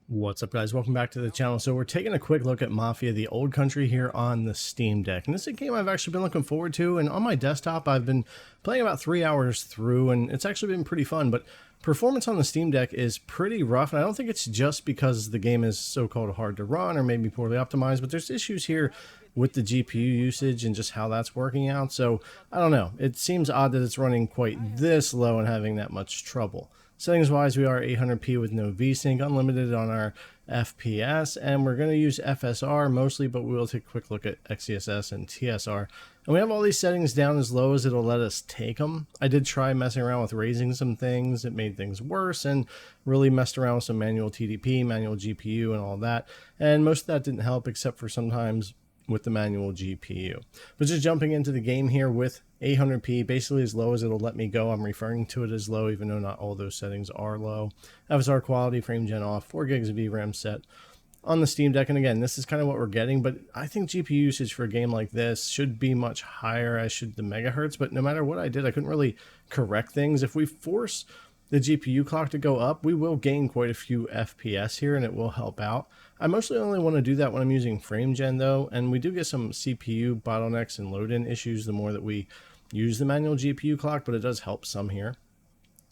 What's up, guys? Welcome back to the channel. So we're taking a quick look at Mafia, the old country, here on the Steam Deck. And this is a game I've actually been looking forward to, and on my desktop I've been playing about 3 hours through, and it's actually been pretty fun. But performance on the Steam Deck is pretty rough, and I don't think it's just because the game is so-called hard to run or maybe poorly optimized, but there's issues here with the GPU usage and just how that's working out. So I don't know. It seems odd that it's running quite this low and having that much trouble. Settings wise, we are 800p with no VSync, unlimited on our FPS, and we're going to use FSR mostly, but we will take a quick look at XeSS and TSR. And we have all these settings down as low as it'll let us take them. I did try messing around with raising some things. It made things worse, and really messed around with some manual TDP, manual GPU, and all that. And most of that didn't help, except for sometimes with the manual GPU. But just jumping into the game here with 800p, basically as low as it'll let me go. I'm referring to it as low, even though not all those settings are low. FSR quality, frame gen off, 4 gigs of VRAM set on the Steam Deck. And again, this is kind of what we're getting, but I think GPU usage for a game like this should be much higher, as should the megahertz. But no matter what I did, I couldn't really correct things. If we force the GPU clock to go up, we will gain quite a few FPS here, and it will help out. I mostly only want to do that when I'm using frame gen though, and we do get some CPU bottlenecks and load-in issues the more that we use the manual GPU clock, but it does help some here.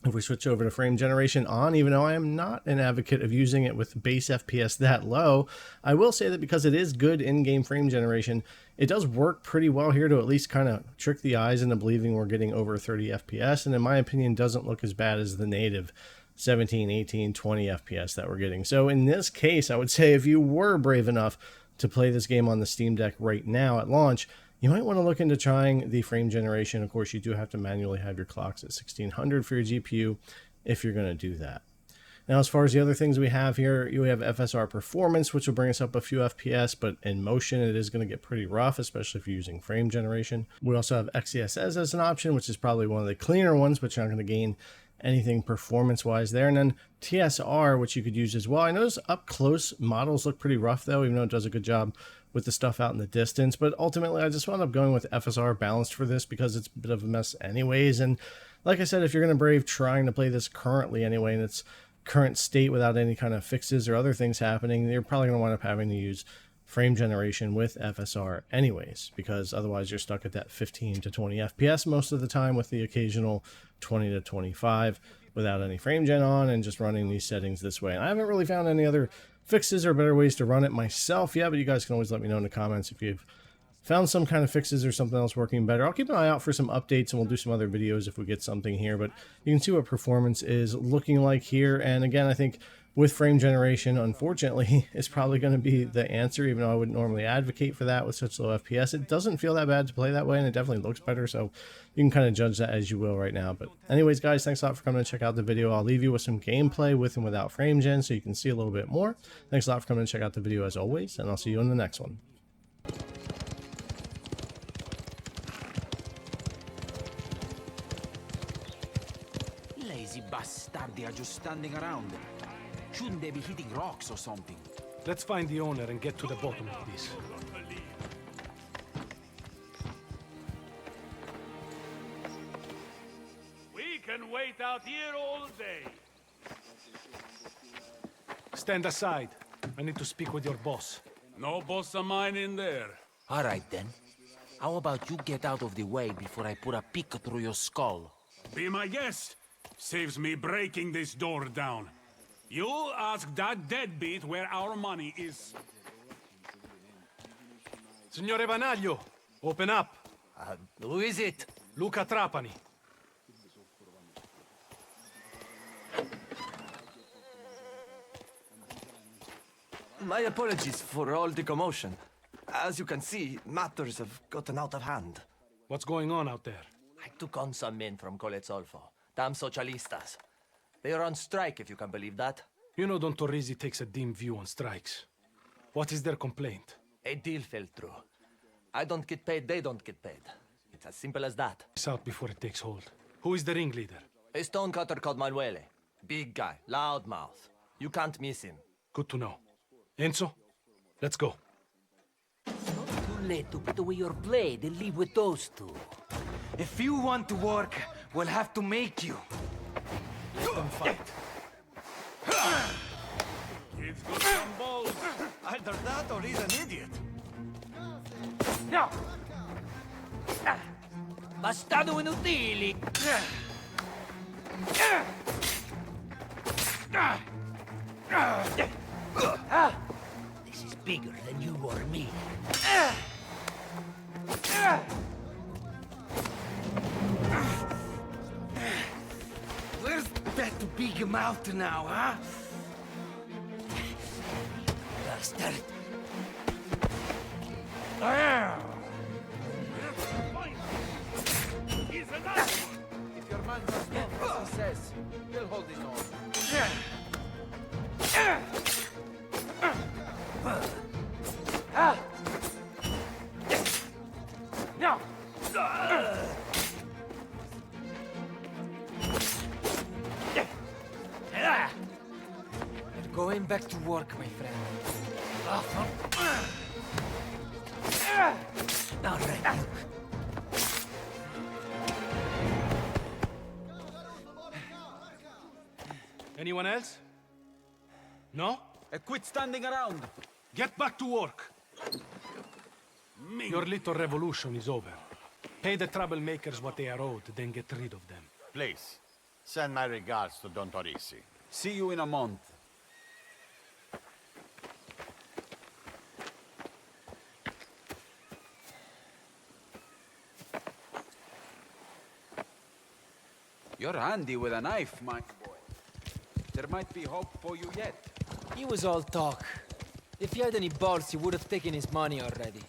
If we switch over to frame generation on, even though I am not an advocate of using it with base FPS that low, I will say that because it is good in-game frame generation, it does work pretty well here to at least kind of trick the eyes into believing we're getting over 30 FPS, and in my opinion doesn't look as bad as the native 17, 18, 20 FPS that we're getting. So in this case, I would say if you were brave enough to play this game on the Steam Deck right now at launch, you might want to look into trying the frame generation. Of course, you do have to manually have your clocks at 1600 for your GPU if you're going to do that. Now, as far as the other things we have here, you have FSR performance, which will bring us up a few FPS, but in motion, it is going to get pretty rough, especially if you're using frame generation. We also have XeSS as an option, which is probably one of the cleaner ones, but you're not going to gain anything performance-wise there. And then TSR, which you could use as well. I notice up close models look pretty rough, though, even though it does a good job with the stuff out in the distance. But ultimately, I just wound up going with FSR balanced for this because it's a bit of a mess anyways. And like I said, if you're going to brave trying to play this currently anyway in its current state without any kind of fixes or other things happening, you're probably going to wind up having to use frame generation with FSR anyways, because otherwise you're stuck at that 15 to 20 FPS most of the time, with the occasional 20 to 25 without any frame gen on and just running these settings this way. And I haven't really found any other fixes or better ways to run it myself yet, but you guys can always let me know in the comments if you've found some kind of fixes or something else working better. I'll keep an eye out for some updates, and we'll do some other videos if we get something here, but you can see what performance is looking like here. And again, I think with frame generation, unfortunately, is probably going to be the answer, even though I wouldn't normally advocate for that with such low FPS. It doesn't feel that bad to play that way, and it definitely looks better, so you can kind of judge that as you will right now. But anyways, guys, thanks a lot for coming to check out the video. I'll leave you with some gameplay with and without frame gen so you can see a little bit more. Thanks a lot for coming to check out the video as always, and I'll see you in the next one. Lazy bastardi are just standing around. Shouldn't they be hitting rocks or something? Let's find the owner and get to the bottom of this. We can wait out here all day. Stand aside. I need to speak with your boss. No boss of mine in there. All right, then. How about you get out of the way before I put a pick through your skull? Be my guest. Saves me breaking this door down. You ask that deadbeat where our money is. Signore Vanaglio, open up. Who is it? Luca Trapani. My apologies for all the commotion. As you can see, matters have gotten out of hand. What's going on out there? I took on some men from Collezzolfo. Damn socialistas. They are on strike, if you can believe that. You know Don Torrisi takes a dim view on strikes. What is their complaint? A deal fell through. I don't get paid, they don't get paid. It's as simple as that. It's out before it takes hold. Who is the ringleader? A stonecutter called Manuele. Big guy, loud mouth. You can't miss him. Good to know. Enzo, let's go. Too late to put away your blade and leave with those two. If you want to work, we'll have to make you. Let them fight. Kid's got some balls. Either that or he's an idiot. No! Bastardo inutili! This is bigger than you or me. Where's that big mouth now, huh? Bastard! If your man does not what he says, he'll hold his own. No! We're going back to work, my friend. All right, look. Anyone else? No? Quit standing around. Get back to work. Your little revolution is over. Pay the troublemakers what they are owed, then get rid of them. Please, send my regards to Don Torisi. See you in a month. You're handy with a knife, my boy. There might be hope for you yet. He was all talk. If he had any balls, he would have taken his money already.